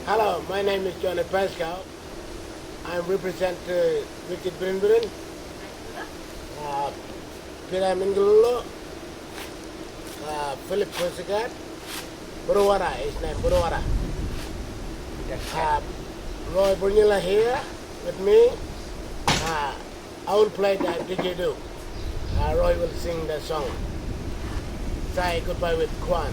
Hello, my name is Johnny Pascal. I represent Wicked Brinbrin, Pira Mingullo, Philip Pusigat, Burwara, his name Burwara. Roy Burnilla here with me. I will play the didgeridoo. Roy will sing the song. Say goodbye with Kwan.